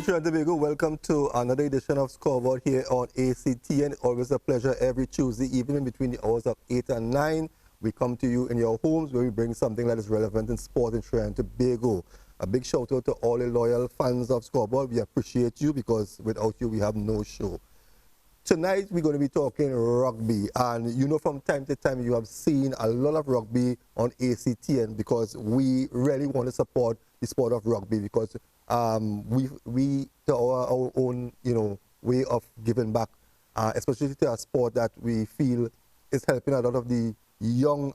Trinidad and Tobago, welcome to another edition of Scoreboard here on ACTN. Always a pleasure every Tuesday evening between the hours of 8 and 9. We come to you in your homes where we bring something that is relevant in sport in Trinidad and Tobago. A big shout out to all the loyal fans of Scoreboard. We appreciate you because without you we have no show. Tonight we're going to be talking rugby, and you know from time to time you have seen a lot of rugby on ACTN because we really want to support the sport of rugby because we to our own way of giving back, especially to a sport that we feel is helping a lot of the young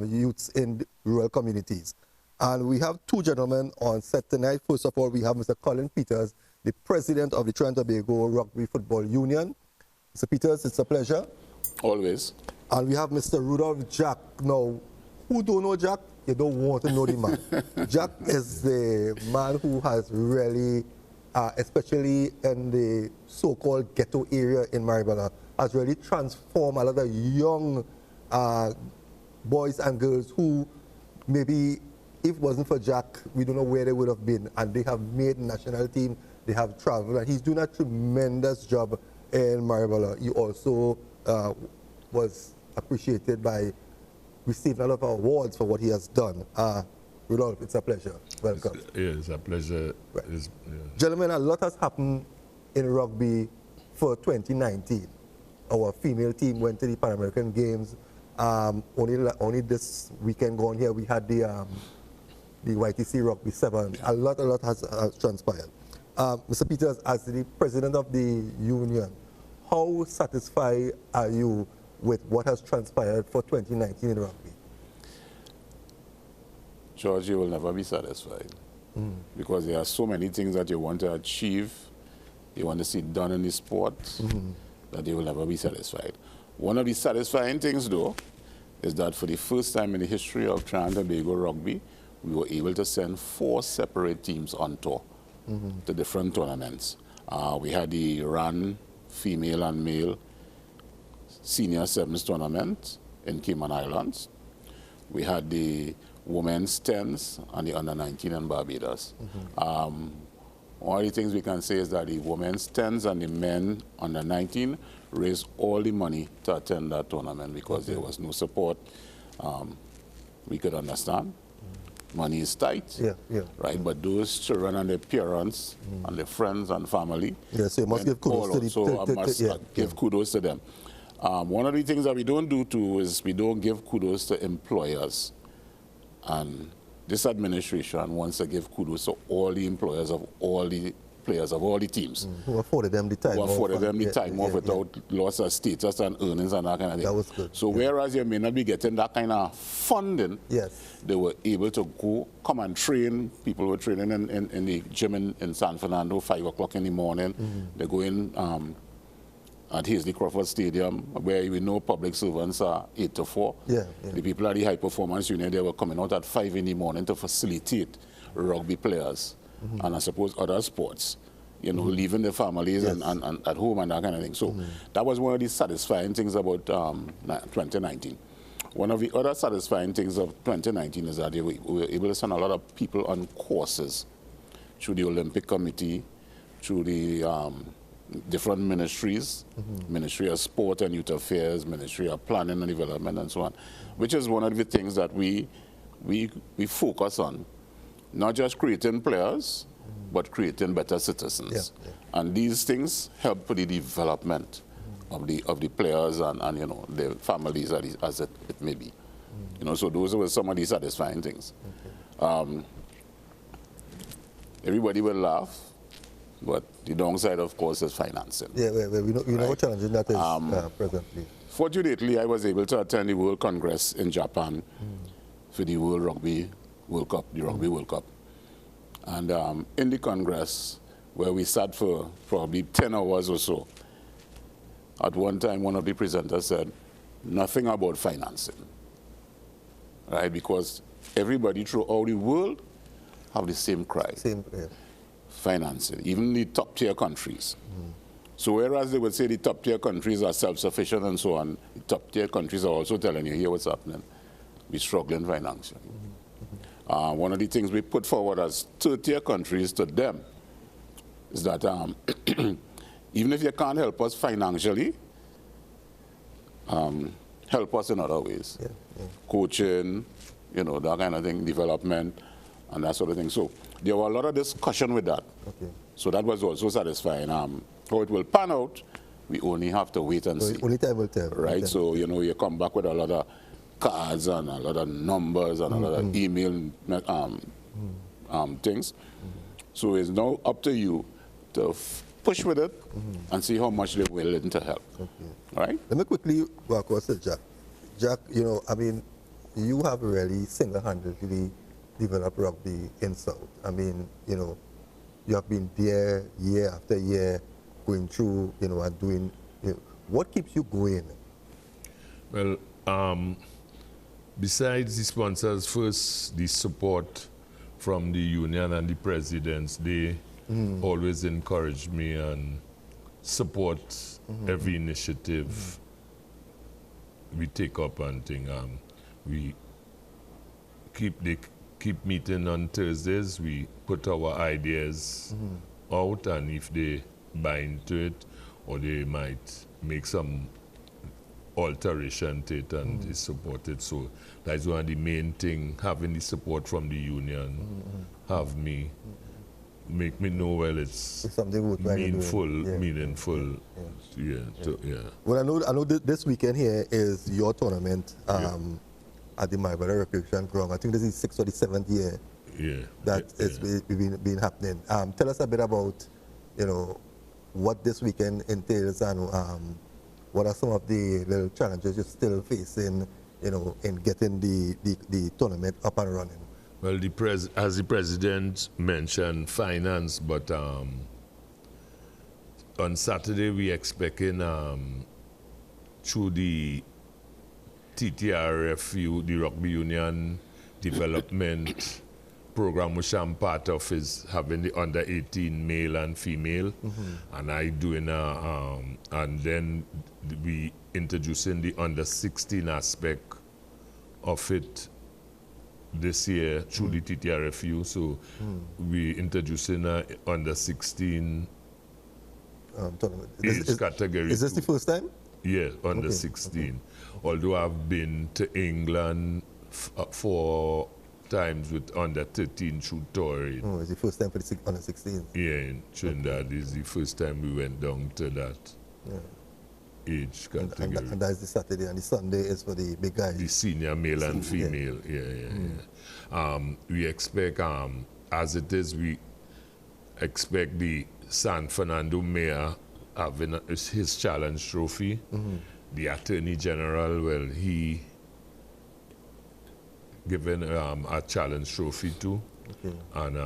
youths in rural communities. And we have two gentlemen on set tonight. First of all, we have Mr. Colin Peters, the president of the Trinidad and Tobago Rugby Football Union. Mr. Peters, it's a pleasure. Always. And we have Mr. Rudoph Jack. Now, who don't know Jack? You don't want to know the man. Jack is the man who has really, especially in the so-called ghetto area in Maribela, has really transformed a lot of young boys and girls who maybe, if it wasn't for Jack, we don't know where they would have been. And they have made national team, they have traveled, and he's doing a tremendous job in Maribela. He also was appreciated by receiving a lot of awards for what he has done. Rudolph, it's a pleasure. Welcome. It's a pleasure. Right. Gentlemen, a lot has happened in rugby for 2019. Our female team went to the Pan American Games. Only this weekend gone here, we had the YTC Rugby 7. A lot has transpired. Mr. Peters, as the president of the union, how satisfied are you with what has transpired for 2019 in rugby? George, you will never be satisfied because there are so many things that you want to achieve, you want to see done in the sport, that you will never be satisfied. One of the satisfying things, though, is that for the first time in the history of Trinidad and Tobago rugby, we were able to send 4 separate teams on tour to different tournaments. We had the RAN female and male senior sevens tournament in Cayman Islands. We had the women's 10s and the under 19 in Barbados. One of the things we can say is that the women's 10s and the men under 19 raised all the money to attend that tournament because there was no support. We could understand. Money is tight, right? But those children and their parents and their friends and family, so you must give kudos to the so I must give kudos to them. One of the things that we don't do too is we don't give kudos to employers. And this administration wants to give kudos to all the employers of all the players of all the teams. Who afforded them the time off. Who afforded them the time off without loss of status and earnings and that kind of thing. That was good. So whereas you may not be getting that kind of funding, they were able to come and train. People were training in the gym in San Fernando, 5 o'clock in the morning. They go in at Hazley Crawford Stadium, where we know public servants are 8 to 4. The people at the High Performance Union, they were coming out at 5 in the morning to facilitate rugby players and I suppose other sports, leaving their families and at home and that kind of thing. So that was one of the satisfying things about 2019. One of the other satisfying things of 2019 is that we were able to send a lot of people on courses through the Olympic Committee, through the different ministries, Ministry of Sport and Youth Affairs, Ministry of Planning and Development and so on, which is one of the things that we focus on, not just creating players, but creating better citizens. And these things help for the development of the players and their families as it may be. So those were some of the satisfying things. Everybody will laugh, but the downside, of course, is financing. We know what challenging that is presently. Fortunately, I was able to attend the World Congress in Japan for the World Rugby World Cup, the Rugby World Cup. And in the Congress, where we sat for probably 10 hours or so, at one time, one of the presenters said, nothing about financing, right? Because everybody throughout the world have the same cry. Financing, even the top-tier countries. So whereas they would say the top-tier countries are self-sufficient and so on, the top-tier countries are also telling you, here what's happening. We're struggling financially. One of the things we put forward as third-tier countries to them is that even if you can't help us financially, help us in other ways. Coaching, you know, that kind of thing, development, and that sort of thing. So there were a lot of discussion with that. So that was also satisfying. How it will pan out, we only have to wait and see. Only time will tell. Right? So, you know, you come back with a lot of cards and a lot of numbers and a lot of email things. So it's now up to you to push with it and see how much they're willing to help. Right? Let me quickly walk across to Jack. Jack, you know, I mean, you have really single-handedly developed rugby in South. I mean, you know, you have been there year after year, going through, you know, and doing, you know, what keeps you going? Well, besides the sponsors, first, the support from the union and the presidents, they always encourage me and support every initiative we take up and thing. We keep meeting on Thursdays. We put our ideas out, and if they buy into it, or they might make some alteration to it and they support it. So that's one of the main thing, having the support from the union, have me, make me know, well, it's something meaningful. Well, I know this weekend here is your tournament at the Maryborough Recreation Ground. I think this is the 6th or the 7th year that it's been happening. Tell us a bit about, you know, what this weekend entails and what are some of the little challenges you're still facing, you know, in getting the tournament up and running. Well, as the president mentioned, finance, but on Saturday we're expecting through the TTRFU, the Rugby Union Development Program, which I'm part of, is having the under 18 male and female, and I doing and then we introducing the under 16 aspect of it this year through the TTRFU. So we introducing under 16 tournament. Age category. Is this the first time? Yeah, under 16. Although I've been to England 4 times with under 13 through touring. Oh, it's the first time for the under 16? Yeah, in Trinidad is the first time we went down to that age category. And that's the Saturday, and the Sunday is for the big guys. The senior male and female, we expect, as it is, we expect the San Fernando Mayor having his challenge trophy. The Attorney General, well, he given a challenge trophy too, and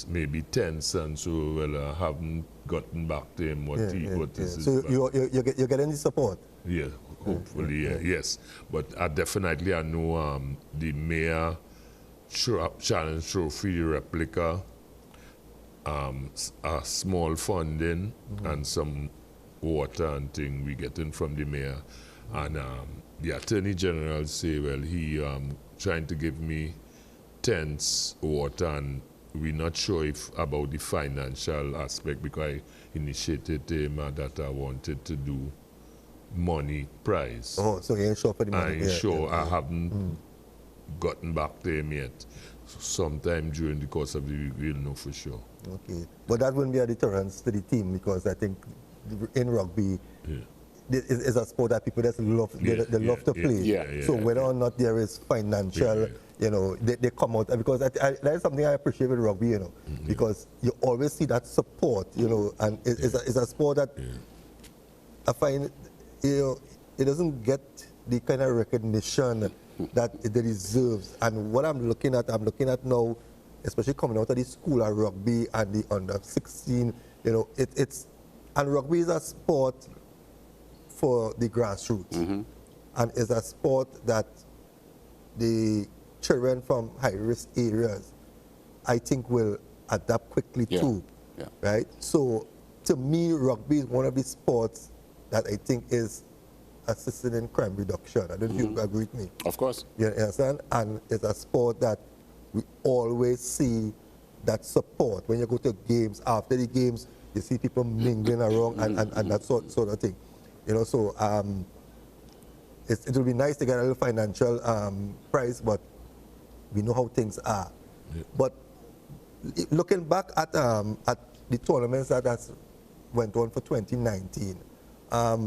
maybe 10 cents. So, well, I haven't gotten back to him what is. So you're getting the support. Yeah, hopefully, yes. But I know the Mayor challenge trophy, the replica, a small funding and some water and thing we getting from the Mayor, and the Attorney General say, well, he trying to give me tents, water, and we're not sure about the financial aspect, because I initiated him that I wanted to do money prize. Oh, so you ain't sure for the money? I ain't sure. I haven't gotten back to him yet. Sometime during the course of the week, we'll know for sure. Okay. But that wouldn't be a deterrence to the team, because I think in rugby, it's a sport that people just love, they love to play. So whether or not there is financial, you know, they come out, because that is something I appreciate with rugby, you know, because you always see that support, you know, and it's a sport that I find, you know, it doesn't get the kind of recognition that it deserves. And what I'm looking at now, especially coming out of the school of rugby and the under 16, you know, and rugby is a sport for the grassroots, and it's a sport that the children from high-risk areas, I think, will adapt quickly too, right? So to me, rugby is one of the sports that I think is assisting in crime reduction. I don't know if you agree with me. Of course. You understand? And it's a sport that we always see that support. When you go to games, after the games, you see people mingling around and that sort of thing. You know, so it will be nice to get a little financial prize, but we know how things are. Yeah. But looking back at the tournaments that went on for 2019, I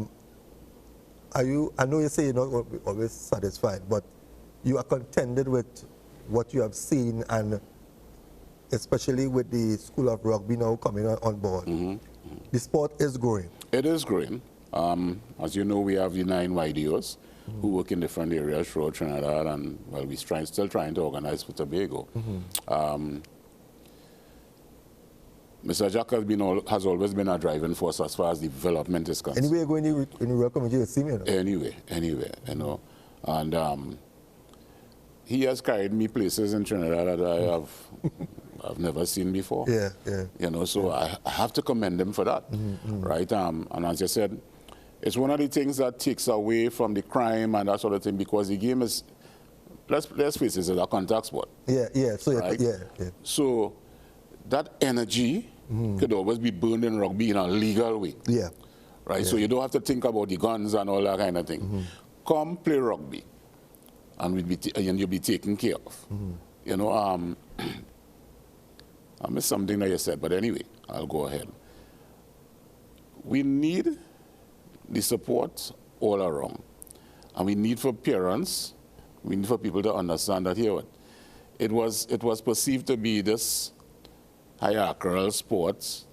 know you say you're not always satisfied, but you are contented with what you have seen, and especially with the School of Rugby now coming on board. The sport is growing. It is growing. As you know, we have the 9 YDOs who work in different areas throughout Trinidad, and well, we're still trying to organize for Tobago. Mr. Jack has always been a driving force as far as development is concerned. Anywhere you go in the rural community, you see me, you know? Anywhere, you know. And he has carried me places in Trinidad that I've never seen before. Yeah. You know, so I have to commend him for that, right? And as I said, it's one of the things that takes away from the crime and that sort of thing, because the game is, let's face it, it's a contact sport. Yeah. So right? yeah. So that energy could always be burned in rugby in a legal way. Yeah. Right? Yeah. So you don't have to think about the guns and all that kind of thing. Come play rugby, and you'll be taken care of. You know, I missed something that you said, but anyway, I'll go ahead. We need the support all around. And we need for parents, we need for people to understand that here, it was perceived to be this hierarchical sports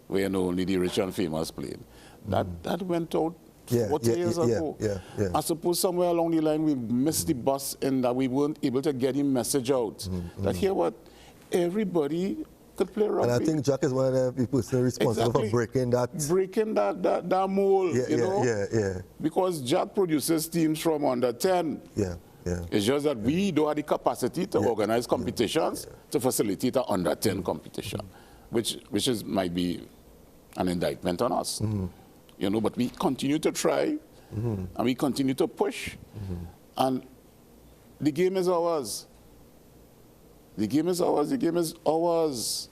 where only the rich and famous played. That went out 40 years ago. I suppose somewhere along the line we missed the bus in that we weren't able to get the message out that here everybody could play rugby. And I think Jack is one of the people responsible for breaking that mold, you know? Because Jack produces teams from under 10. It's just that we don't have the capacity to organize competitions to facilitate an under 10 competition, which might be an indictment on us. You know, but we continue to try and we continue to push. And the game is ours. The game is ours. The game is ours.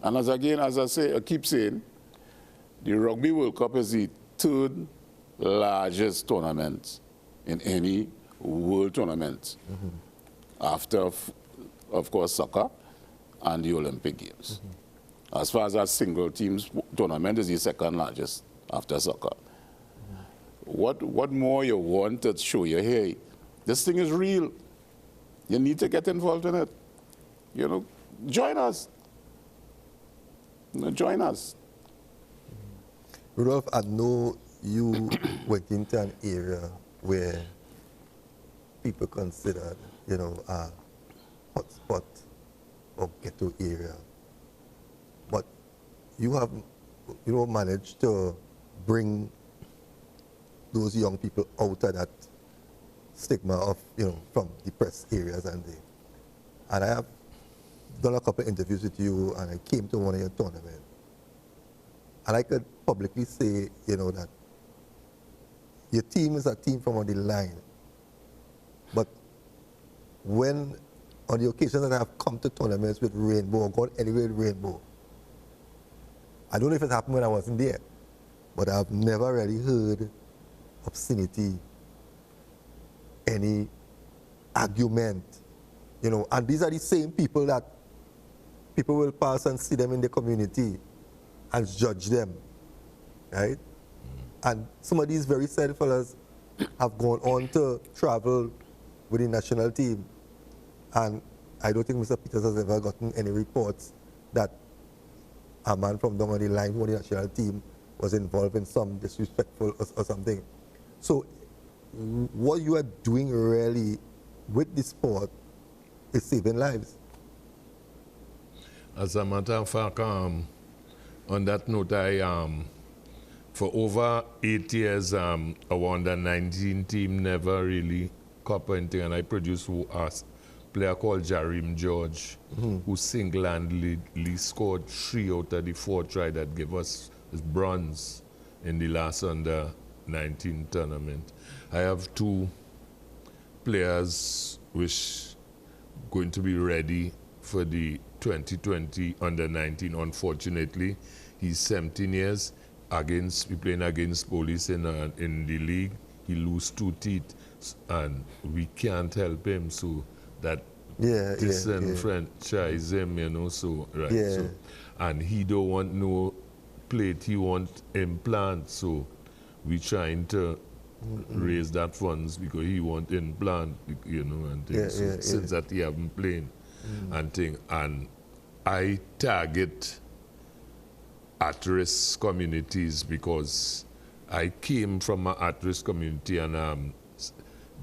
And as I keep saying, the Rugby World Cup is the 3rd largest tournament in any world tournament, after, of course, soccer and the Olympic Games. As far as that single teams tournament is the 2nd largest after soccer. What more you want to show you here? This thing is real. You need to get involved in it. You know, join us. Join us. Rudolph, I know you went into an area where people considered, you know, a hotspot or ghetto area. But you have, you know, managed to bring those young people out of that stigma of, you know, from depressed areas and I have done a couple of interviews with you, and I came to one of your tournaments. And I could publicly say, you know, that your team is a team from on the line. But when, on the occasion that I have come to tournaments with Rainbow, or gone anywhere with Rainbow, I don't know if it happened when I wasn't there, but I've never really heard obscenity, any argument, you know, and these are the same people that people will pass and see them in the community and judge them, right? And some of these very sad fellas have gone on to travel with the national team, and I don't think Mr. Peters has ever gotten any reports that a man from down on the line who on the national team was involved in some disrespectful or something. So what you are doing really with the sport is saving lives. As a matter of fact, on that note, for over 8 years, our under-19 team never really copped anything, and I produced player called Jareem George, who single-handedly scored 3 out of the 4 try that gave us bronze in the last under-19 tournament. I have 2 players which going to be ready for the 2020 under-19. Unfortunately, he's 17 years. We're playing against Police in the league. He lose 2 teeth, and we can't help him. So that disenfranchise him, you know. So right. Yeah. So, and he don't want no plate. He want implant. So we trying to raise that funds because he want implant, you know, and things. Since that he haven't played and thing. And I target at-risk communities because I came from an at-risk community, and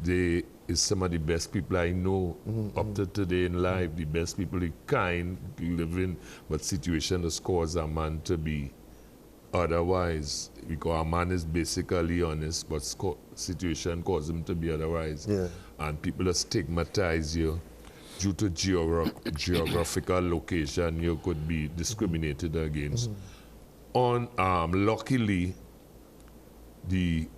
they is some of the best people I know up to today in life, the best people, the kind living, but situation has caused a man to be otherwise, because a man is basically honest, but situation caused him to be otherwise. Yeah. And people stigmatize you due to geographical location. You could be discriminated against. Luckily, the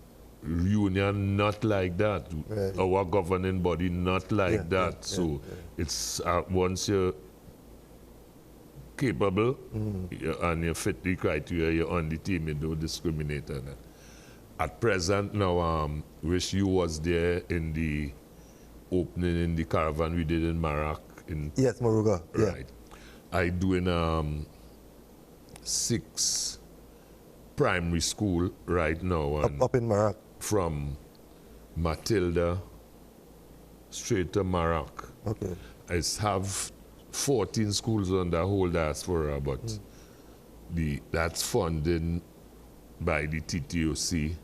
union not like that. Right. Our governing body not like that. So it's once you're capable and you fit the criteria, you're on the team, you don't discriminate on that. At present now, wish you was there in the opening in the caravan we did in Marak. Yes, Moruga. Right. I doing 6 primary school right now. Up in Marak. From Matilda straight to Marak. Okay. I have 14 schools on the whole diaspora, but that's funded by the TTOC,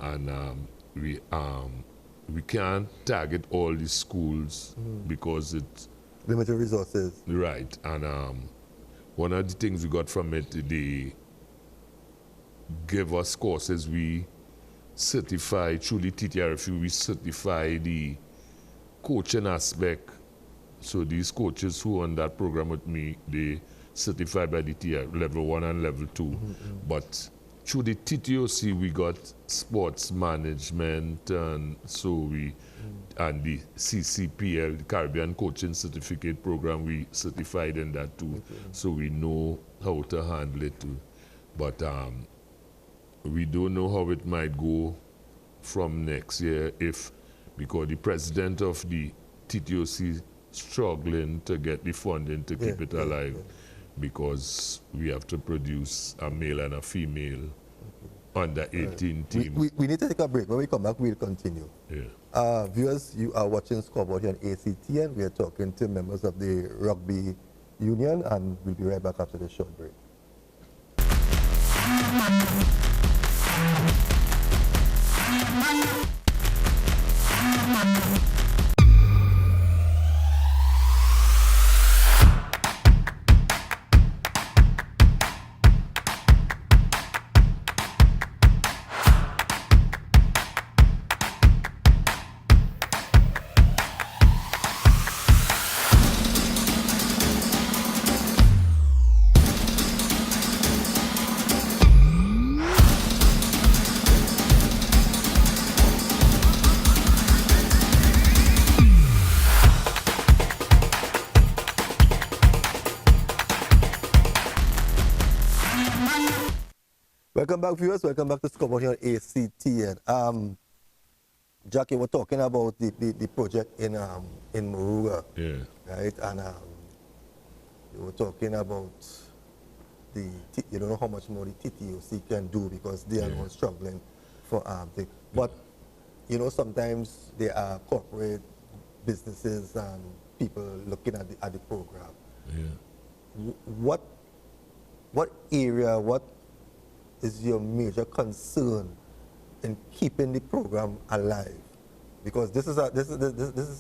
and we can't target all the schools because it's limited resources. Right, and one of the things we got from it, they give us courses. We certify through the TTRFU. We certify the coaching aspect. So these coaches who are on that program with me, they certified by the TR level 1 and level 2. But through the TTOC, we got sports management, and so we and the CCPL, the Caribbean Coaching Certificate Program, we certified in that too. So we know how to handle it too. But we don't know how it might go from next year because the president of the TTOC struggling to get the funding to keep it alive because we have to produce a male and a female under 18 team. We need to take a break. When we come back, we'll continue. Yeah. Viewers, you are watching Scoreboard here on ACTN. We are talking to members of the Rugby Union, and we'll be right back after this short break. Welcome back, viewers. Welcome back to Scoreboard here on ACTN. Jackie, we're talking about the project in Moruga, right? And we were talking about you don't know how much more the TTOC can do because they are not struggling for but you know, sometimes there are corporate businesses and people looking at the program. What area, what is your major concern in keeping the program alive? Because this is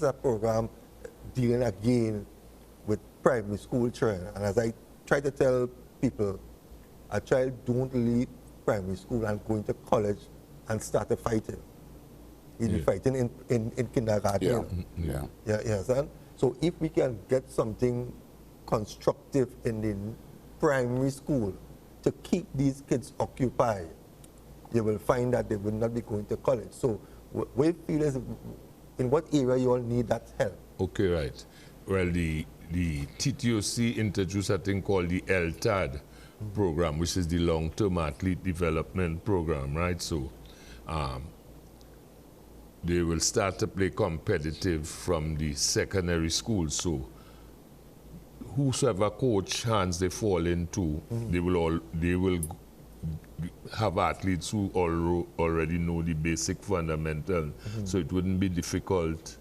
a program dealing again with primary school children, and as I try to tell people, a child don't leave primary school and go into college and start fighting. He'll be fighting in kindergarten. Yeah. You understand? So if we can get something constructive in the primary school to keep these kids occupied, you will find that they will not be going to college. So what feel is, in what area you all need that help? Okay, right. Well, the TTOC introduced a thing called the LTAD program, which is the Long-Term Athlete Development Program, right? So they will start to play competitive from the secondary school. So whosoever coach hands they fall into, they will have athletes who already know the basic fundamental. So it wouldn't be difficult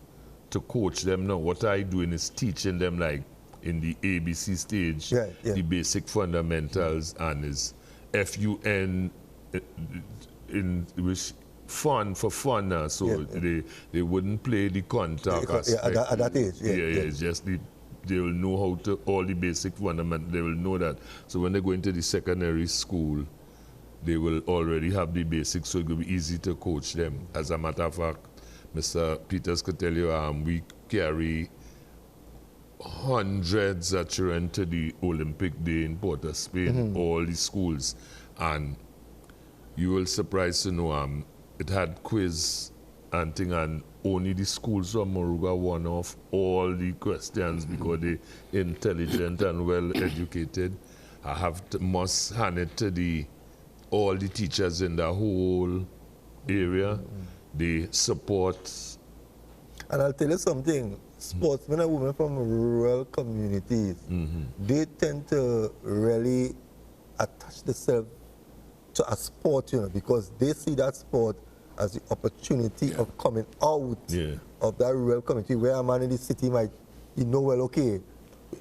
to coach them now. What I'm doing is teaching them, like in the ABC stage, the basic fundamentals, and is FUN in which fun for fun now. So they wouldn't play the contact aspect. At that age. It's just they will know how to, all the basic fundamentals, they will know that. So when they go into the secondary school, they will already have the basics, so it will be easy to coach them. As a matter of fact, Mr. Peters could tell you, we carry hundreds of children to the Olympic Day in Port of Spain, all the schools. And you will surprised to know it had quiz and thing, and only the schools from Moruga won off all the questions because they're intelligent and well educated. I must hand it to all the teachers in the whole area. They support. And I'll tell you something, sportsmen and women from rural communities, they tend to really attach themselves to a sport, because they see that sport as the opportunity of coming out of that rural community, where a man in the city might, well, okay,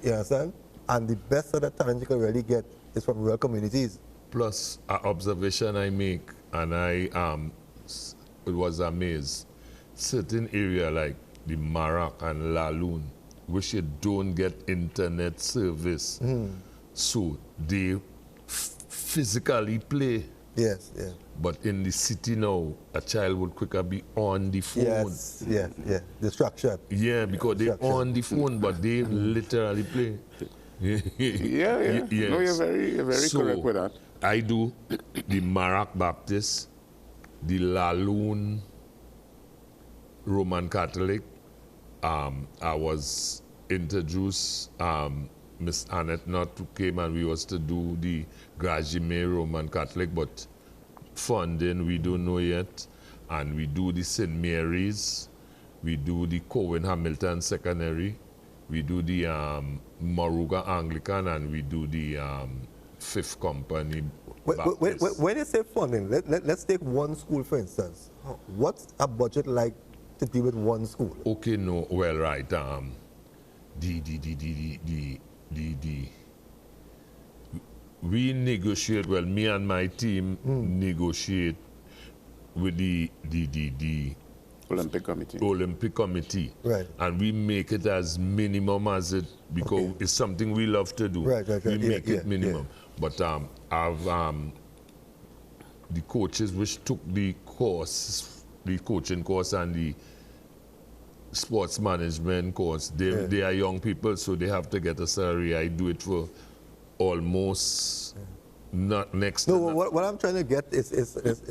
you understand? And the best of the talent you can really get is from rural communities. Plus, an observation I make, and it was amazed, certain area like the Marak and Laloon, which you don't get internet service, so they physically play. Yes. But in the city now, a child would quicker be on the phone. Yes. Distraction. Yeah, because they're on the phone, but they literally play. Yes. No, you're very correct with that. I do the Marak Baptist, the Laloon Roman Catholic. I was introduced, Miss Annette Knott came and we was to do the Grajime Roman Catholic, but funding we don't know yet. And we do the St. Mary's, we do the Cowan Hamilton Secondary, we do the Moruga Anglican, and we do the Fifth Company Baptist. When you say funding, let's take one school for instance. What's a budget like to deal with one school? Okay, no, well, right. We negotiate, well, me and my team negotiate with the Olympic Committee. Olympic Committee. Right. And we make it as minimum as it, because it's something we love to do. Right. We make it minimum. But I've the coaches which took the course, the coaching course and the sports management course, they are young people, so they have to get a salary. I do it for almost not next. No, what I'm trying to get is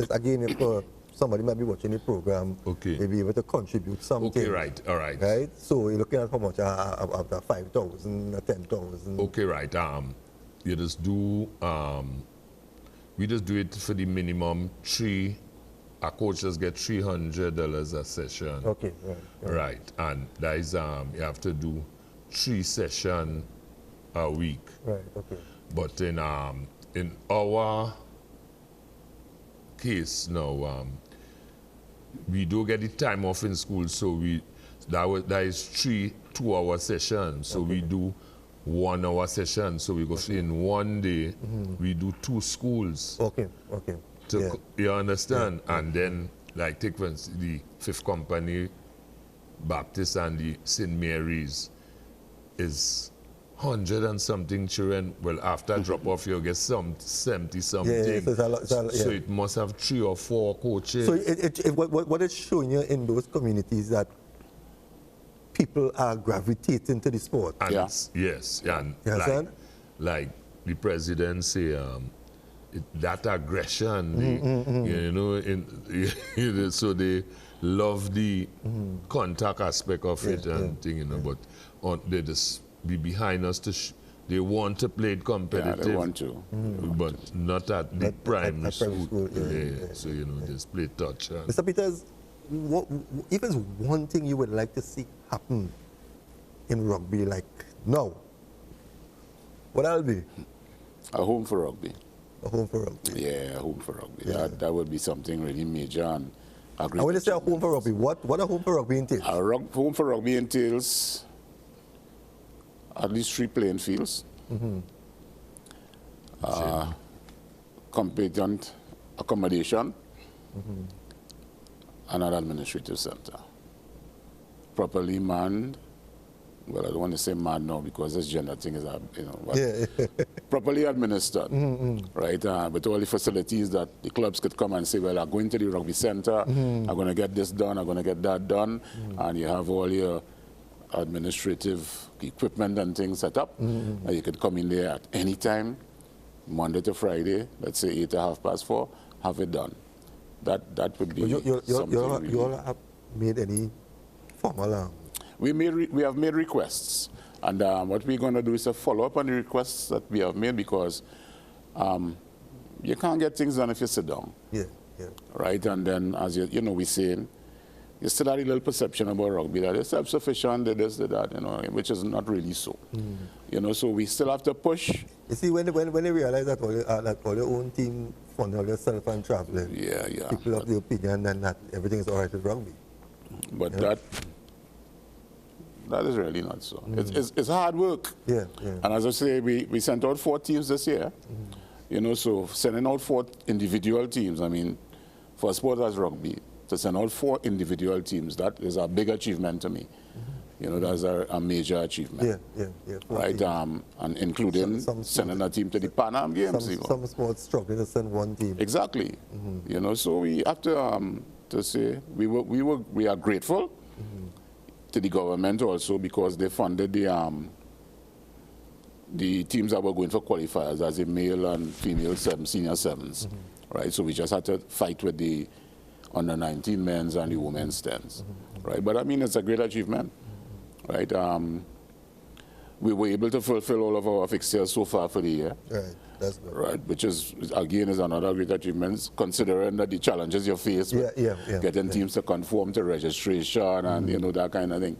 again, if somebody might be watching the program, maybe able to contribute something. Okay, right, all right. Right? So you're looking at how much after 5,000, 10,000. Okay, right. You just do, we just do it for the minimum our coaches get $300 a session. Okay, right. And that is, you have to do 3 sessions a week. Right, okay. But in our case now, we do get the time off in school, so that is 3 2-hour sessions. So we do 1-hour sessions. So we go in one day, we do 2 schools. Okay. You understand? Yeah. And then, like, take for instance, the Fifth Company Baptist and the St. Mary's is 100 and something children. Well, after drop off, you get 70 something. So it must have 3 or 4 coaches. So what it's showing you in those communities that people are gravitating to the sport. And Yeah. Yes, and You understand? like the president say, that aggression, you know, so they love the contact aspect of it and thing, you know, but they just be behind us to. They want to play it competitive. Yeah, they want to. But not at the primary school. Yeah. So, you know, just play touch. Mr. Peters, if there's one thing you would like to see happen in rugby, like now, what that'll be? A home for rugby. A home for rugby. Yeah, a home for rugby. Yeah. That would be something really major. And when you say a home for rugby, what a home for rugby entails? Home for rugby entails at least 3 playing fields, competent accommodation, and an administrative center. Properly manned. Well, I don't want to say manned now because this gender thing is, you know, but properly administered, right? With all the facilities that the clubs could come and say, well, I'm going to the rugby center, I'm going to get this done, I'm going to get that done, and you have all your administrative equipment and things set up. You could come in there at any time, Monday to Friday, let's say 8 to 4:30, have it done. That would be something really. You all have made any formal? We have made requests, and what we're going to do is a follow-up on the requests that we have made, because you can't get things done if you sit down. Yeah. Right, and then as you know, we're saying, you still have a little perception about rugby that it's self-sufficient, this, that, you know, which is not really so. You know, so we still have to push. You see, when they realize that all your own team fund all yourself and traveling, people have the opinion that everything is all right with rugby. But that is really not so. It's hard work. Yeah. And as I say, we sent out 4 teams this year. You know, so sending out 4 individual teams, I mean, for a sport as rugby, to send out 4 individual teams, that is a big achievement to me. You know, that's a major achievement. Yeah. Right, and including sending a team to the Pan Am Games. Some sports struggling to send one team. Exactly. You know, so we have to say we are grateful to the government also, because they funded the teams that were going for qualifiers as a male and female senior sevens, right? So we just had to fight with the under 19 men's and the women's 10s, right? But I mean, it's a great achievement, right? We were able to fulfill all of our fixtures so far for the year. Right, that's good. Right, which is, again, is another great achievement, considering that the challenges you face with getting teams to conform to registration and, you know, that kind of thing,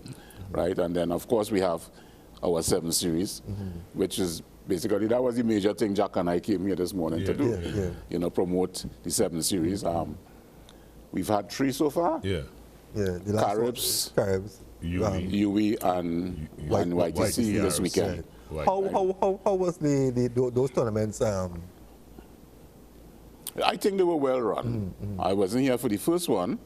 right? And then, of course, we have our 7 series, which is basically, that was the major thing Jack and I came here this morning to do, you know, promote the 7 series. We've had 3 so far. The last Caribs. UE and YTC this weekend. How was those tournaments? I think they were well run. I wasn't here for the first one,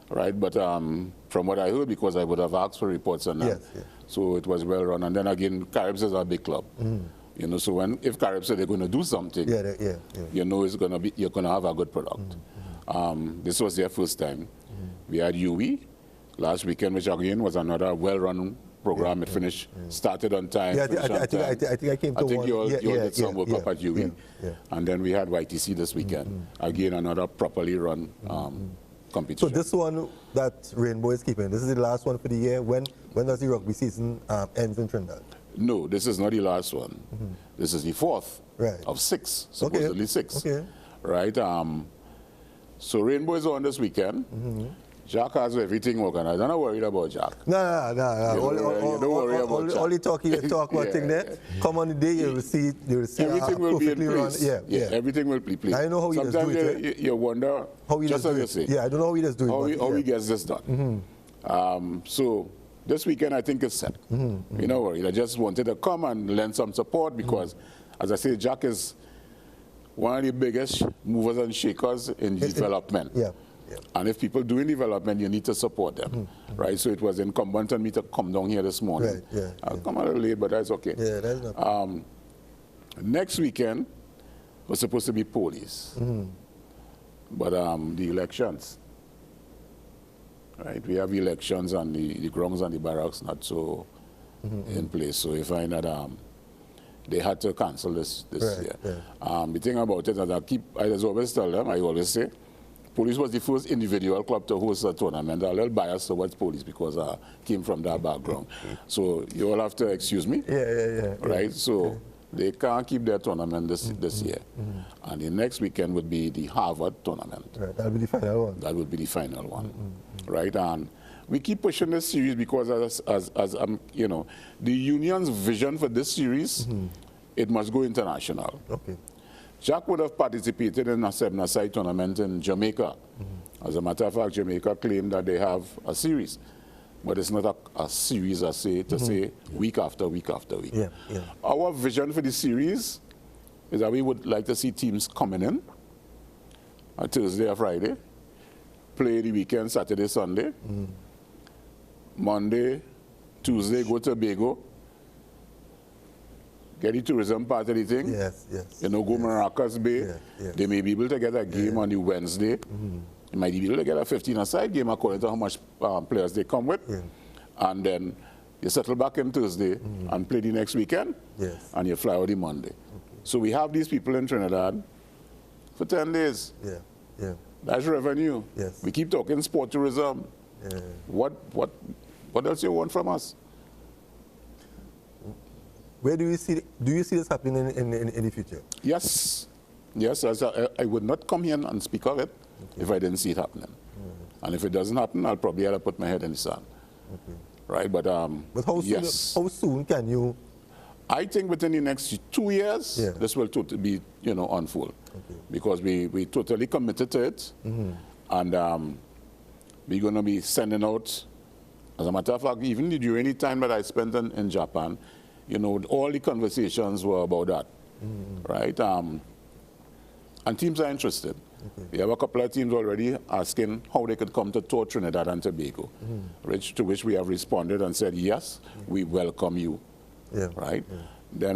right? But from what I heard, because I would have asked for reports on that, so it was well run. And then again, Caribs is a big club. You know, so if Caribs say they're going to do something, you know, it's going to be, you're going to have a good product. This was their first time. We had UE last weekend, which again was another well-run program. It finished, started on time. I think I came to one. I think you all did some work up at UE. And then we had YTC this weekend. Again, another properly run competition. So this one that Rainbow is keeping, this is the last one for the year. When does the rugby season ends in Trinidad? No, this is not the last one. This is the 4th of 6, supposedly 6. Right? So Rainbow is on this weekend. Jack has everything organized. I'm not worried about Jack. No. Only talk about thing there. Come on the day, you will see everything will be in place. Everything will be placed. I know how he does do it. Sometimes you wonder, how he just as you say. Yeah, I don't know how he does do it. How he gets this done. So this weekend, I think it's set. You know, worried. I just wanted to come and lend some support because, as I say, Jack is one of the biggest movers and shakers in development. And if people doing development, you need to support them, right? So it was incumbent on me to come down here this morning. I'll come a little late, but that's okay. That's not next weekend was supposed to be police, but the elections right? We have elections and the grounds and the barracks not so in place. So we find that they had to cancel this year. Yeah. The thing about it is I always tell them, I always say, Police was the first individual club to host a tournament. I'm a little biased towards Police because I came from that background. So you all have to excuse me. Right? So they can't keep their tournament this year. And the next weekend would be the Harvard tournament. Right, that'll be the final one. That would be the final one. Right? And we keep pushing this series because as you know, the union's vision for this series, it must go international. Okay. Jack would have participated in a seven-a-side tournament in Jamaica. As a matter of fact, Jamaica claimed that they have a series. But it's not a series, I say, to say week after week after week. Our vision for the series is that we would like to see teams coming in on Thursday or Friday, play the weekend, Saturday, Sunday, Monday, Tuesday, go to Tobago, get the tourism part of the thing. You know, go Maracas Bay. They may be able to get a game on the Wednesday. They might be able to get a 15-a-side game according to how much players they come with. And then you settle back in Thursday and play the next weekend. And you fly out the Monday. So we have these people in Trinidad for 10 days. That's revenue. We keep talking sport tourism. What else you want from us? Where do you see this happening in the future? Yes, as I would not come here and speak of it if I didn't see it happening. And if it doesn't happen, I'll probably have to put my head in the sand. Right, but how soon can you? I think within the next 2 years, this will totally be, you know, on full. Because we totally committed to it. And we're going to be sending out, as a matter of fact, even during the time that I spent in Japan, you know, all the conversations were about that, right? And teams are interested. We have a couple of teams already asking how they could come to tour Trinidad and Tobago, to which we have responded and said, yes, we welcome you, right? Then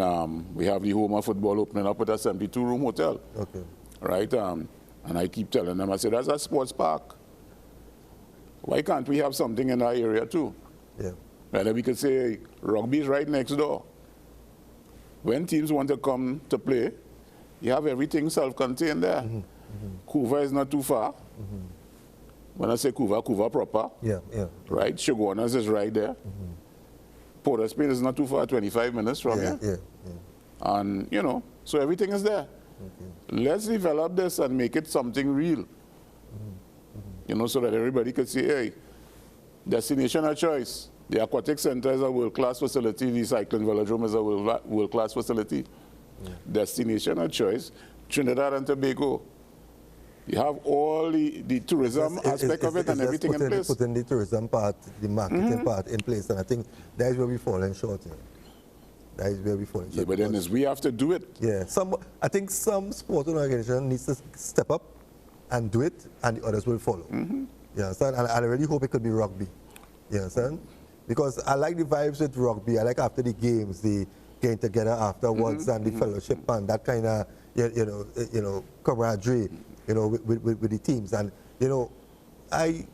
we have the Homa football opening up with a 72-room hotel, right? And I keep telling them, I said, that's a sports park. Why can't we have something in our area too? And then we could say, rugby is right next door. When teams want to come to play, you have everything self-contained there. Couva is not too far. When I say Couva proper. Right? Shoguanas is right there. Port of Spain is not too far, 25 minutes from here. And, you know, so everything is there. Let's develop this and make it something real. You know, so that everybody could say, hey, destination of choice. The aquatic center is a world-class facility. The cycling velodrome is a world-class facility. Destination of choice, Trinidad and Tobago. You have all the tourism aspect of it and everything in place. Putting the tourism part, the marketing part in place, and I think that is where we falling short. That is where we falling short. But then we have to do it. I think some sporting organization needs to step up and do it, and the others will follow. You understand? And I really hope it could be rugby. You understand? Because I like the vibes with rugby. I like after the games, the getting together afterwards and the fellowship and that kind of you know camaraderie, you know, with the teams. And you know, I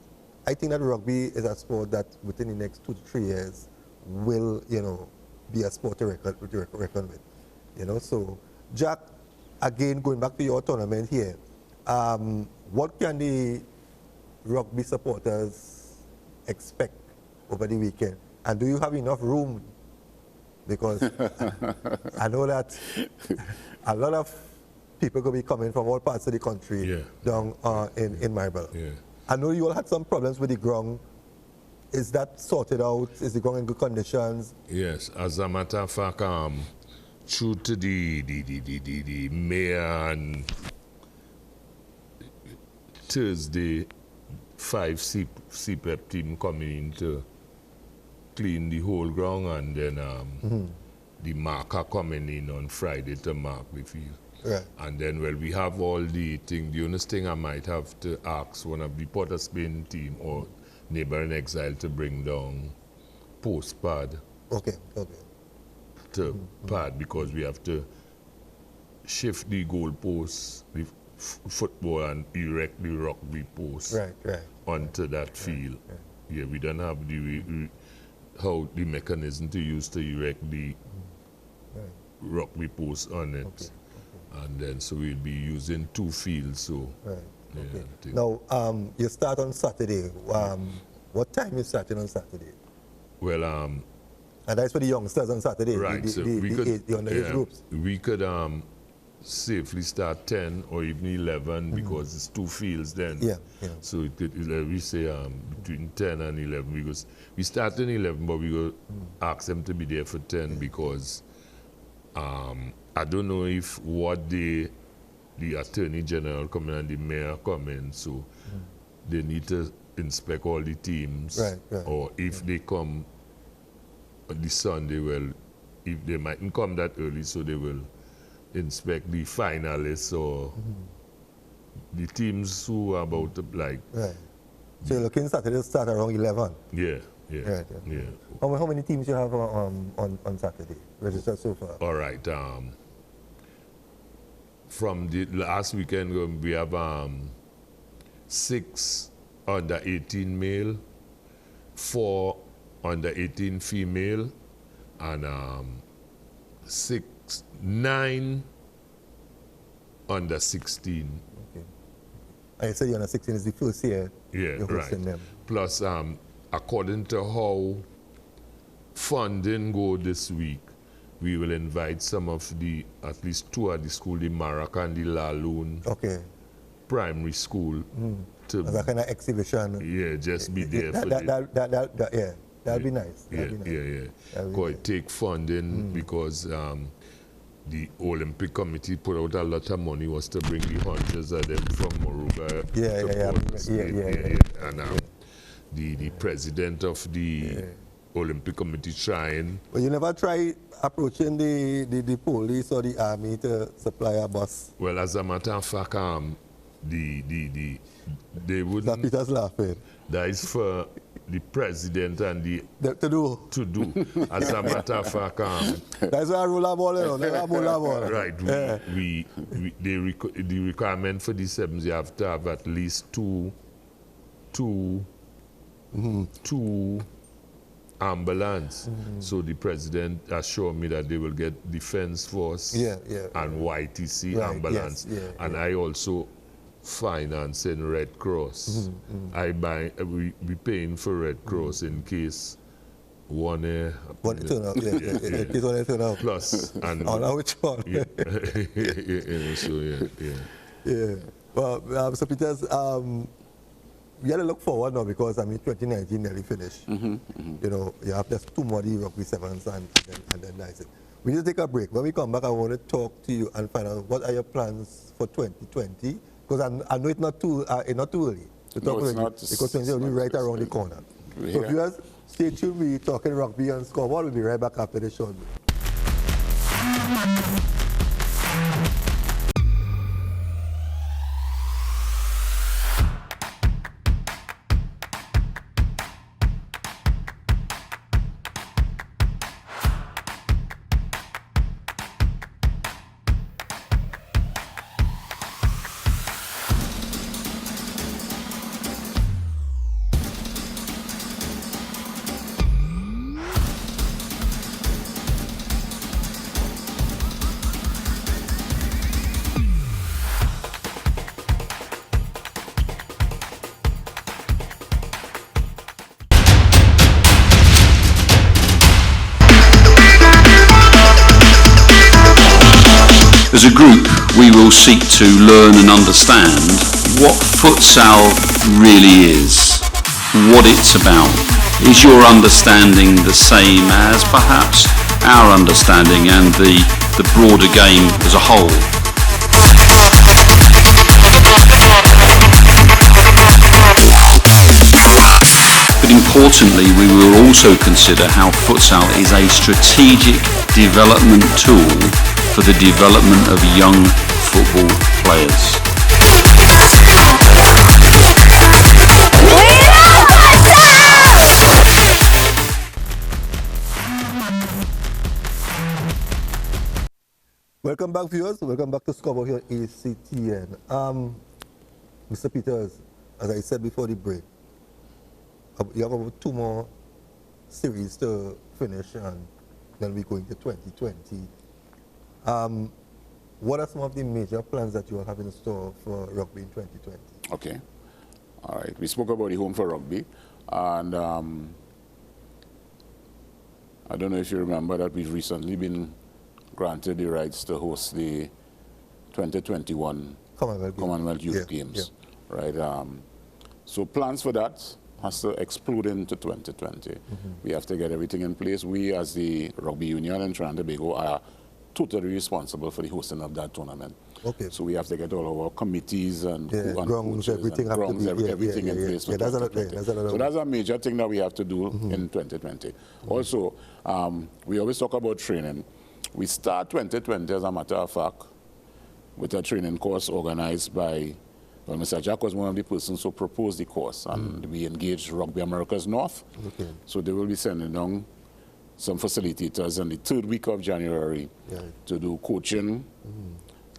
think that rugby is a sport that within the next 2 to 3 years will, you know, be a sport to reckon with. You know, so Jack, again going back to your tournament here, what can the rugby supporters expect over the weekend? And do you have enough room? Because I know that a lot of people going to be coming from all parts of the country down in Maribel. I know you all had some problems with the ground. Is that sorted out? Is the ground in good conditions? Yes, as a matter of fact, true to the mayor and Thursday, 5 CPEP team coming in to clean the whole ground, and then the marker coming in on Friday to mark the field. And then, well, we have all the thing. The only thing I might have to ask one of the Port of Spain team or Neighbouring Exile to bring down post pad. To pad, because we have to shift the goal posts football and erect the rugby post onto that field. Yeah, we don't have how the mechanism to use to erect the rugby post on it. And then so we'll be using 2 fields. So now you start on Saturday. What time you starting on Saturday? Well, and that's for the youngsters on Saturday. Right. The underage groups. We could safely start 10 or even 11 because it's 2 fields then. So it could, we say between 10 and 11 because we start in 11, but we will ask them to be there for 10 because I don't know if what day the Attorney General come in and the Mayor come in, so they need to inspect all the teams. Or if they come on the Sunday, well, if they mightn't come that early, so they will inspect the finalists or the teams who are about to like. So you're looking Saturday to start around 11? Yeah. How many teams you have on Saturday registered so far? All right. From the last weekend, we have 6 under 18 male, 4 under 18 female, and 9 under 16. I said under 16 is the first year you're hosting them. Plus, according to how funding go this week, we will invite some of at least 2 at the school, the Marak and the Laloon primary school. To as a kind of exhibition. Yeah, just be there for that'll be nice. Because it take funding because the Olympic Committee put out a lot of money was to bring the hundreds of them from Moruga and the president of the Olympic Committee trying. But you never try approaching the police or the army to supply a bus? Well, as a matter of fact, they wouldn't. Peter's laughing. That is for the president and to do. As a matter of fact, that's why I roll a ball. Right. The requirement for the sevens, you have to have at least two ambulance. So the president assured me that they will get Defense Force and YTC ambulance. And I also financing Red Cross. We paying for Red Cross in case one turn out. Plus and which one? Well, so Peters, we have to look forward now because 2019 nearly finished. You know, you have just 2 more rugby sevens and then that's it. We need to take a break. When we come back, I want to talk to you and find out what are your plans for 2020. Because I know it's not too early to talk about it because 2020 will be right around the corner. So viewers, stay tuned. We're talking rugby on Scoreboard. We'll be right back after the short break. As a group, we will seek to learn and understand what futsal really is, what it's about. Is your understanding the same as perhaps our understanding and the broader game as a whole? But importantly, we will also consider how futsal is a strategic development tool for the development of young football players. Welcome back, viewers. Welcome back to Scoreboard here on ACTN. Mr. Peters, as I said before the break, you have about 2 more series to finish, and then we're going to 2020. What are some of the major plans that you have in store for rugby in 2020? Okay. All right. We spoke about the home for rugby, and I don't know if you remember that we've recently been granted the rights to host the 2021 Commonwealth Youth Games. Right. So plans for that has to explode into 2020. We have to get everything in place. We, as the Rugby Union in Trinidad and Tobago, are totally responsible for the hosting of that tournament. Okay. So we have to get all our committees and grounds, everything, everything in place for 2020. So that's a major thing that we have to do in 2020. Also, we always talk about training. We start 2020, as a matter of fact, with a training course organized by, well, Mr. Jack was one of the persons who proposed the course, and we engaged Rugby Americas North. Okay. So they will be sending down some facilitators in the 3rd week of January to do coaching,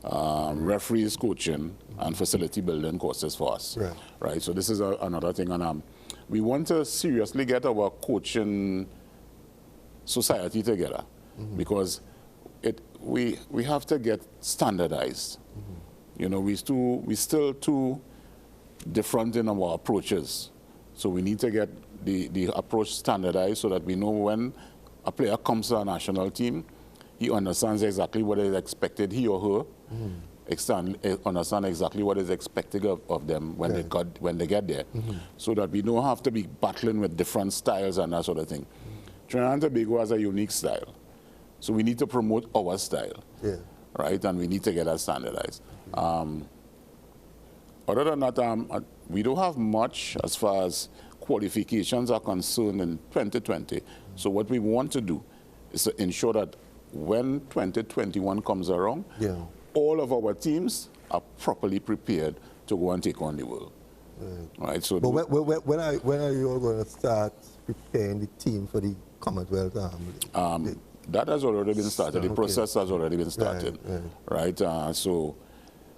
referees coaching, and facility building courses for us. Right. So this is another thing. And we want to seriously get our coaching society together, because we have to get standardized. You know, we still too different in our approaches. So we need to get the approach standardized so that we know when a player comes to a national team, he understands exactly what is expected, he or her understand exactly what is expected of them when they get there, so that we don't have to be battling with different styles and that sort of thing. Trinidad and Tobago has a unique style, so we need to promote our style, right? And we need to get that standardized. Other than that, we don't have much as far as qualifications are concerned in 2020. So what we want to do is to ensure that when 2021 comes around, all of our teams are properly prepared to go and take on the world. Right. So, but when are you all going to start preparing the team for the Commonwealth? That has already been started. The process has already been started. Right. So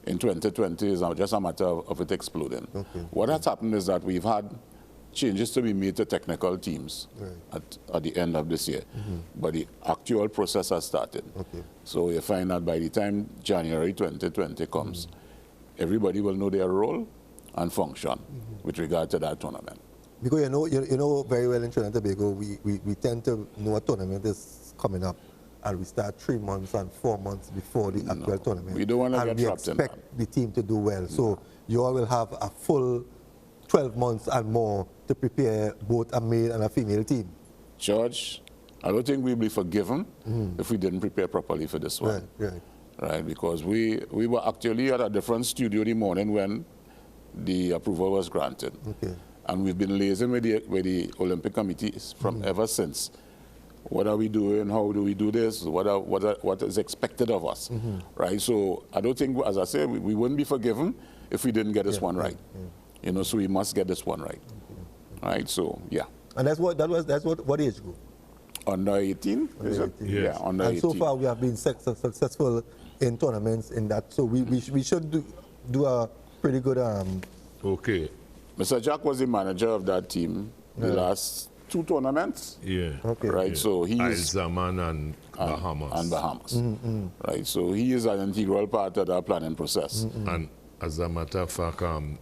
in 2020 is just a matter of it exploding. What has happened is that we've had changes to be made to technical teams at the end of this year, but the actual process has started. So you find that by the time January 2020 comes, everybody will know their role and function with regard to that tournament. Because you know very well in Trinidad and Tobago, we tend to know a tournament is coming up, and we start 3 months and 4 months before the actual tournament. We don't want to get trapped in that. And we expect the team to do well. So you all will have a full 12 months and more to prepare both a male and a female team. George, I don't think we'll be forgiven if we didn't prepare properly for this one. Right, because we were actually at a different studio the morning when the approval was granted. And we've been liaising with the Olympic committees from ever since. What are we doing? How do we do this? What is expected of us? Right, so I don't think, as I said, we wouldn't be forgiven if we didn't get this one right. You know, so we must get this one right. Right, so yeah. And that's what age group? Under 18? Is it? Yeah, under 18. And so far we have been successful in tournaments in that. So we should do a pretty good. Okay. Mr. Jack was the manager of that team the last 2 tournaments. Right, so he is Zaman and Bahamas. Right, so he is an integral part of that planning process. And as a matter of fact,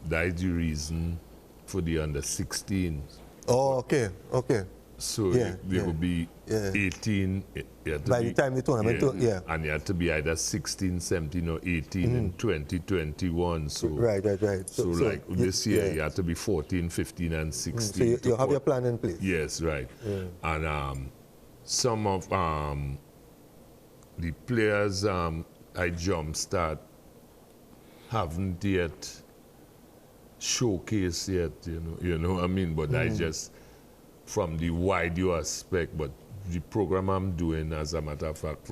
that is the reason for the under 16s. Oh, okay. So they will be 18. By the time the tournament, and you have to be either 16, 17, or 18 in 2021. So right. So like this year, you have to be 14, 15, and 16. So you have your plan in place. Yes, right. And some of the players I jumpstart haven't yet showcased yet. You know what I mean? But I just from the wider aspect, but the program I'm doing, as a matter of fact,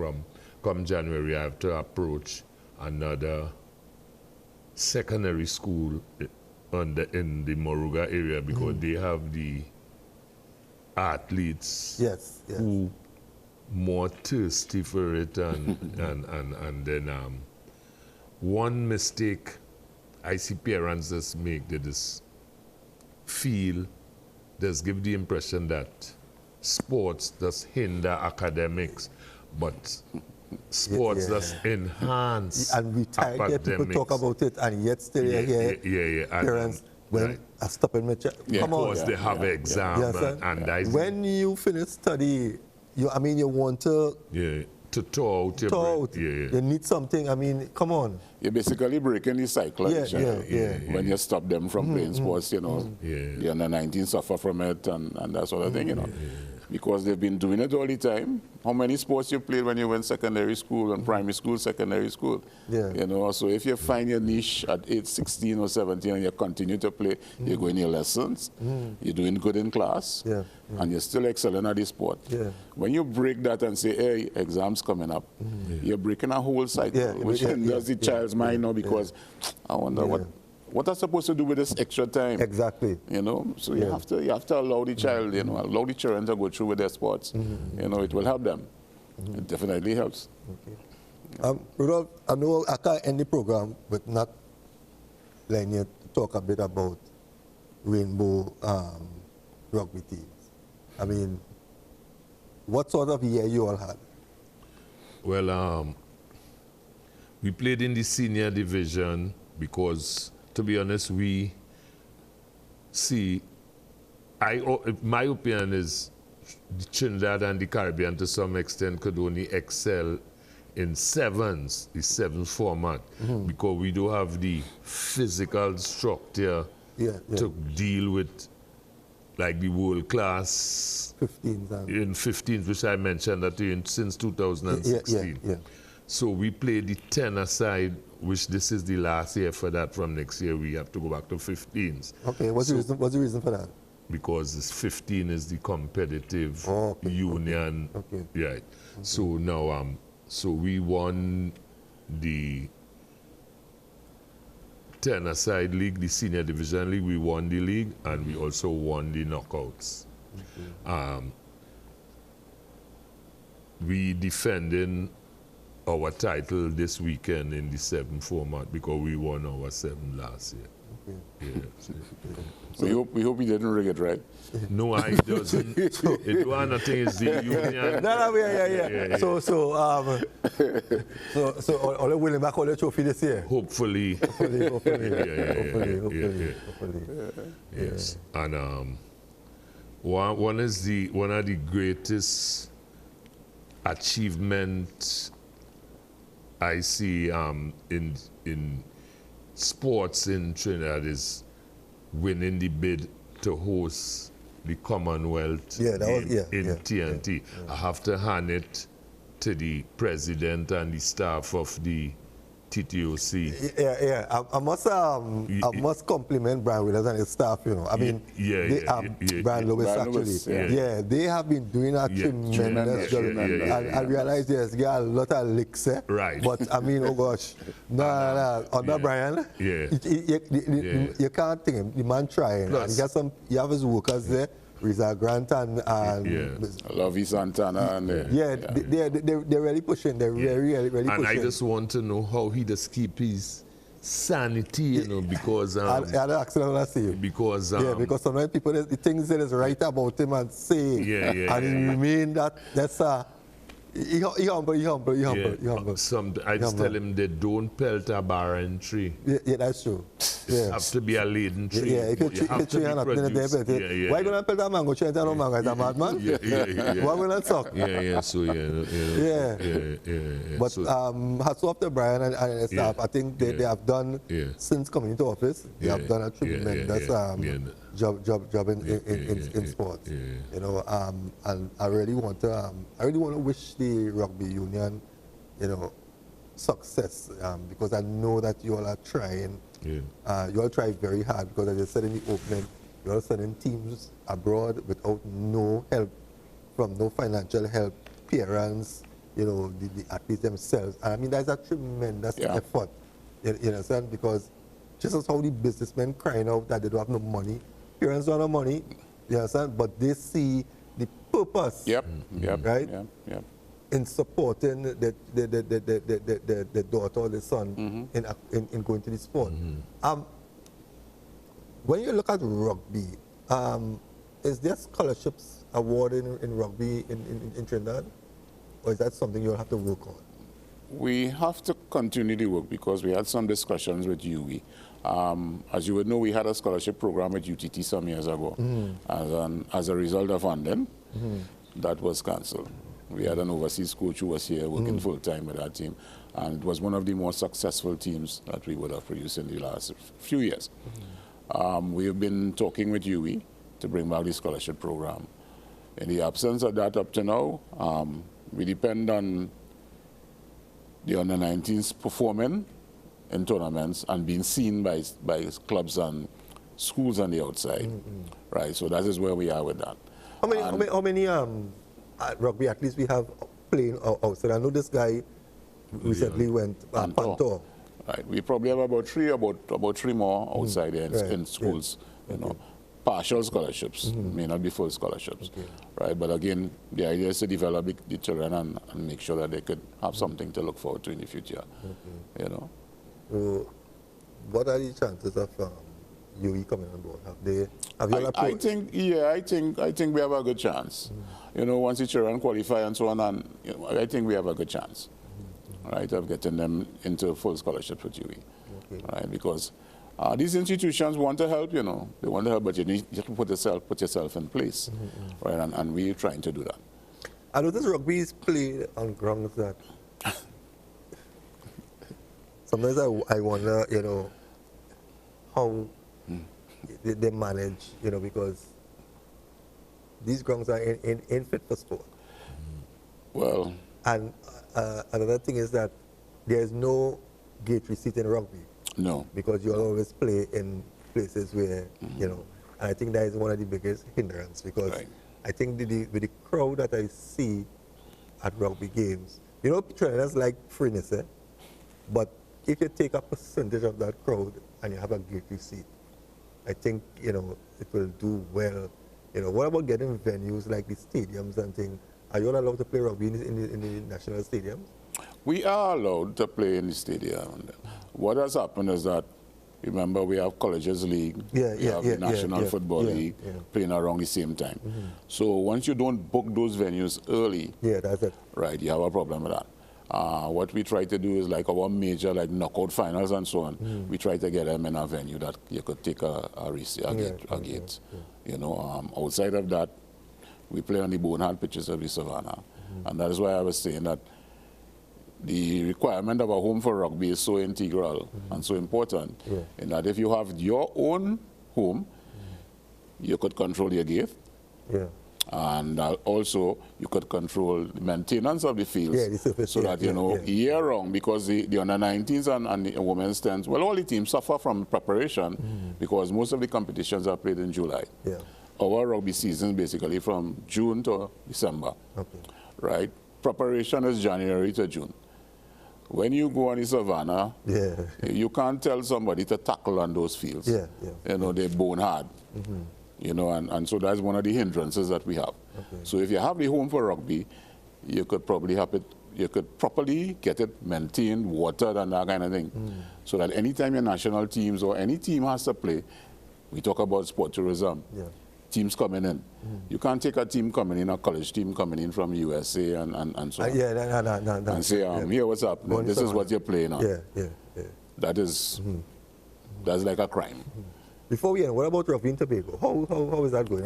come January, I have to approach another secondary school in the Moruga area, because they have the athletes who more thirsty for it, and and then one mistake I see parents just make, they just feel, just give the impression that sports just hinder academics, but sports just enhance and we tired people talk about it, and yet still hear parents when I stop and come on, because they have exam and when you finish study, you want to tour out your brain. You need something. I mean, come on. You're basically breaking the cycle. When you stop them from playing sports, the under 19 suffer from it and that sort of thing, because they've been doing it all the time. How many sports you played when you went secondary school and primary school, secondary school? So if you find your niche at age 16 or 17 and you continue to play, you go in your lessons, you're doing good in class, and you're still excelling at the sport. When you break that and say, hey, exams coming up, you're breaking a whole cycle, which hinders the child's mind now, because I wonder what are supposed to do with this extra time? Exactly. So you have to allow the child, allow the children to go through with their sports. It will help them. It definitely helps. Rudolph, I know I can't end the program but not letting you talk a bit about Rainbow rugby teams. I mean, what sort of year you all had? Well, we played in the senior division because, to be honest, we see, my opinion is Trinidad and the Caribbean to some extent could only excel in sevens, the sevens format, because we do have the physical structure to deal with like the world class 15s in 15s, which I mentioned that since 2016. So we played the 10-a-side, which this is the last year for that. From next year, we have to go back to 15s. Okay, what's the reason for that? Because this 15 is the competitive union. Okay. So now, so we won the 10-a-side league, the senior division league. We won the league, and we also won the knockouts. We defending our title this weekend in the 7 format because we won our 7 last year. We hope we didn't rig it right. No, I doesn't. It one thing is the union. So all the winning back all the trophy this year. Hopefully. Yes. And one of the greatest achievements I see in sports in Trinidad is winning the bid to host the Commonwealth in TNT. I have to hand it to the president and the staff of the TTOC. I must compliment Brian Williams and his staff. I mean, Brian Lewis actually. They have been doing a tremendous job. I realize they got a lot of licks, right? But I mean, oh gosh, under Brian, you can't think him. The man trying. Plus, and you have his workers there. Rizal Grant and Lovey Santana and they're really pushing. They're really pushing. And I just want to know how he does keep his sanity, because I had an accident last year. Because because sometimes people the things that is right about him and say and he remain that's he humble. I just tell him they don't pelt a barren tree. Yeah, that's true. It has to be a laden tree. If you have to be why gonna pelt a mango tree and no mango? Is a madman? Why gonna suck? But hats off to Brian and his staff. I think they have done since coming into office. They have done a tremendous job in sports. And I really want to wish the rugby union, success because I know that you all are trying. You all try very hard because, as I said in the opening, you all sending teams abroad without no help no financial help, parents, the athletes themselves. And I mean, that's a tremendous effort. You understand? Because just as how the businessmen crying out that they don't have no money, parents don't have money, you understand? But they see the purpose. Right? Yep. in supporting the daughter or the son in going to the sport. When you look at rugby, is there scholarships awarded in rugby in Trinidad? Or is that something you'll have to work on? We have to continue the work because we had some discussions with UWI. As you would know, we had a scholarship program with UTT some years ago. As a result of funding, that was cancelled. We had an overseas coach who was here working full-time with our team, and it was one of the more successful teams that we would have produced in the last few years. We've been talking with UWI to bring back the scholarship program. In the absence of that up to now, we depend on the under-19s performing in tournaments and being seen by clubs and schools on the outside, right? So that is where we are with that. How many rugby athletes we have playing outside? I know this guy recently went Pantor. Right, we probably have about three more outside in schools, you know. Partial scholarships, may not be full scholarships, right? But again, the idea is to develop the children and make sure that they could have something to look forward to in the future, you know. So what are the chances of UWI coming on board? I think we have a good chance. You know, once the children qualify and so on, and you know, I think we have a good chance, right, of getting them into full scholarships with UWI, right? Because these institutions want to help, you know. They want to help, but you have to put yourself in place, right? And we're trying to do that. I notice rugby is played on grounds that sometimes I wonder, you know, how they manage, you know, because these grounds are unfit for sport. Well, and another thing is that there is no gate receipt in rugby. No. Because you'll always play in places where, you know, and I think that is one of the biggest hindrance because I think with the crowd that I see at rugby games, you know, Trinidad's like freeness, but if you take a percentage of that crowd and you have a gate receipt, I think, you know, it will do well. You know, what about getting venues like the stadiums and things? Are you all allowed to play rugby in the national stadiums? We are allowed to play in the stadium. What has happened is that, remember, we have Colleges League, we have the National Football League playing around the same time. So once you don't book those venues early, that's it. Right, you have a problem with that. What we try to do is like our major, like knockout finals and so on, we try to get them in a venue that you could take a gate. You know, outside of that, we play on the bone-hard pitches of the Savannah. And that is why I was saying that the requirement of a home for rugby is so integral and so important in that if you have your own home, you could control your gate. And also you could control the maintenance of the fields so that, you know, year round, because the under-19s and the women's 10s, well, all the teams suffer from preparation because most of the competitions are played in July. Our rugby season basically from June to December, right? Preparation is January to June. When you go on the Savannah, you can't tell somebody to tackle on those fields. You know, they're bone hard. You know, and so that's one of the hindrances that we have. So if you have the home for rugby, you could probably have it, you could properly get it maintained, watered and that kind of thing. So that anytime your national teams or any team has to play, we talk about sport tourism. Teams coming in. You can't take a team coming in, a college team coming in from USA and so on. And say, here, what's up? This is what you're playing on. That is, that's like a crime. Before we end, what about Rugby and Tobago? How is that going?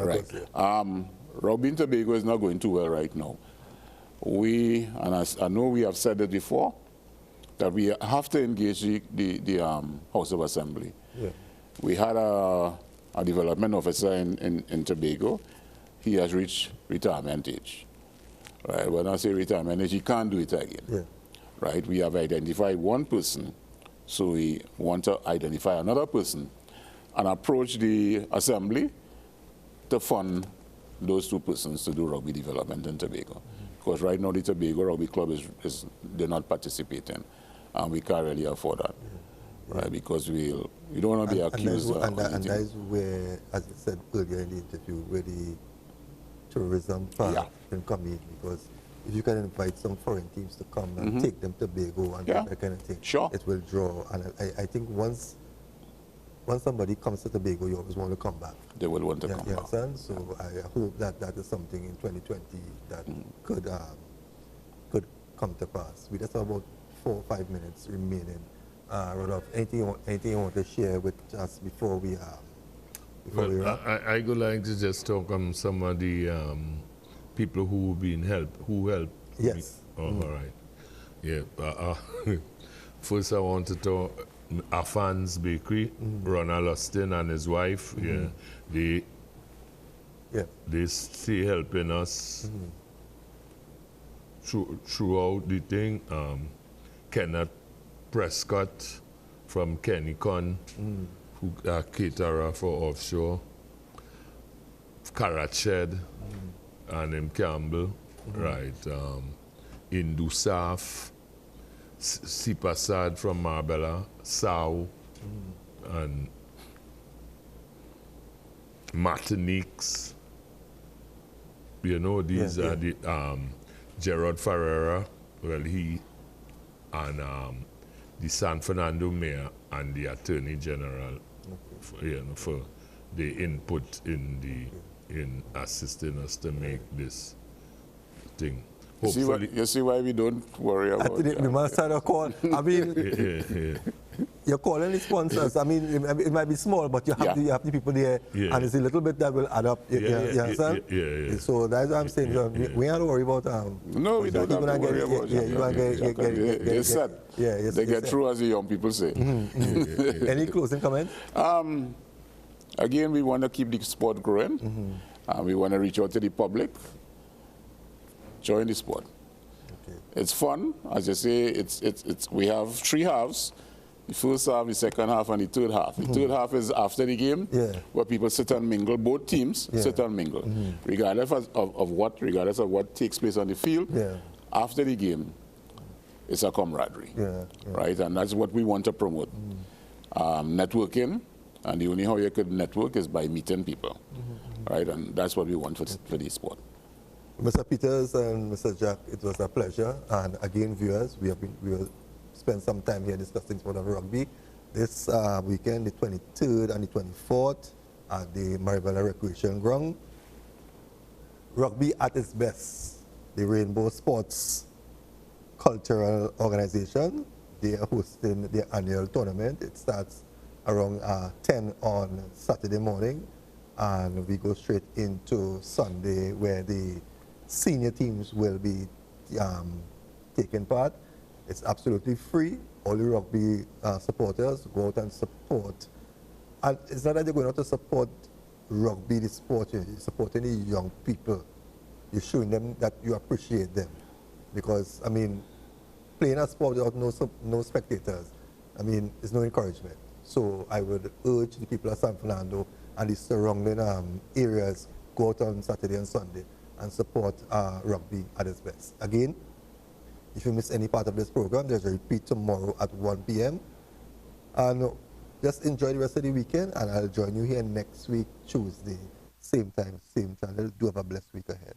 Rugby and Tobago is not going too well right now. And I know we have said it before, that we have to engage the House of Assembly. We had a development officer in Tobago. He has reached retirement age. Right? When I say retirement age, he can't do it again. Right? We have identified one person, so we want to identify another person and approach the assembly to fund those two persons to do rugby development in Tobago. Because right now the Tobago Rugby Club they're not participating, and we can't really afford that. Right, because we don't want to be accused. And that is where, as I said earlier in the interview, where the tourism part can come in, because if you can invite some foreign teams to come and take them to Tobago and that kind of thing, it will draw. And I think once somebody comes to Tobago, you always want to come back. They will want to come back. So I hope that is something in 2020 that could come to pass. We just have about 4 or 5 minutes remaining. Rudolph, anything you want to share with us before we wrap? I would like to just talk on some of the people who helped. Yes. All right. Yeah. First, I want to talk Afan's Bakery, Ronald Austin and his wife. They stay helping us throughout the thing. Kenneth Prescott from Kennycon, who caterer for offshore. Karached and M. Campbell, right. Indusaf, Sipasad from Marbella, Sao, and Martiniques. You know, these are the Gerard Ferreira, he and the San Fernando mayor and the attorney general for the input in assisting us to make this thing. You see why we don't worry about it? We must start a call. I mean, you're calling the sponsors. I mean, it might be small, but you have the people there, and it's a little bit that will add up. You understand? So that's what I'm saying. We don't worry about no, we don't have to worry about it. They said. They get through, as the young people say. Any closing comments? Again, we want to keep the sport growing. We want to reach out to the public. Join the sport. It's fun, as you say. We have 3 halves: the first half, the second half, and the third half. The third half is after the game, where people sit and mingle. Both teams sit and mingle, regardless of what takes place on the field. After the game, it's a camaraderie, right? And that's what we want to promote. Networking, and the only how you could network is by meeting people, right? And that's what we want for the sport. Mr. Peters and Mr. Jack, it was a pleasure. And again, viewers, we will spend some time here discussing sport of rugby. This weekend, the 23rd and the 24th, at the Maribela Recreation Ground. Rugby at its best. The Rainbow Sports Cultural Organization, they are hosting their annual tournament. It starts around 10 on Saturday morning, and we go straight into Sunday, where the senior teams will be taking part. It's absolutely free. All the rugby supporters go out and support. And it's not that you're going out to support rugby, the sport, you're supporting the young people. You're showing them that you appreciate them. Because, I mean, playing a sport without no spectators, I mean, it's no encouragement. So I would urge the people of San Fernando and the surrounding areas, go out on Saturday and Sunday and support rugby at its best. Again, if you miss any part of this program, there's a repeat tomorrow at 1 p.m. And just enjoy the rest of the weekend, and I'll join you here next week, Tuesday, same time, same channel. Do have a blessed week ahead.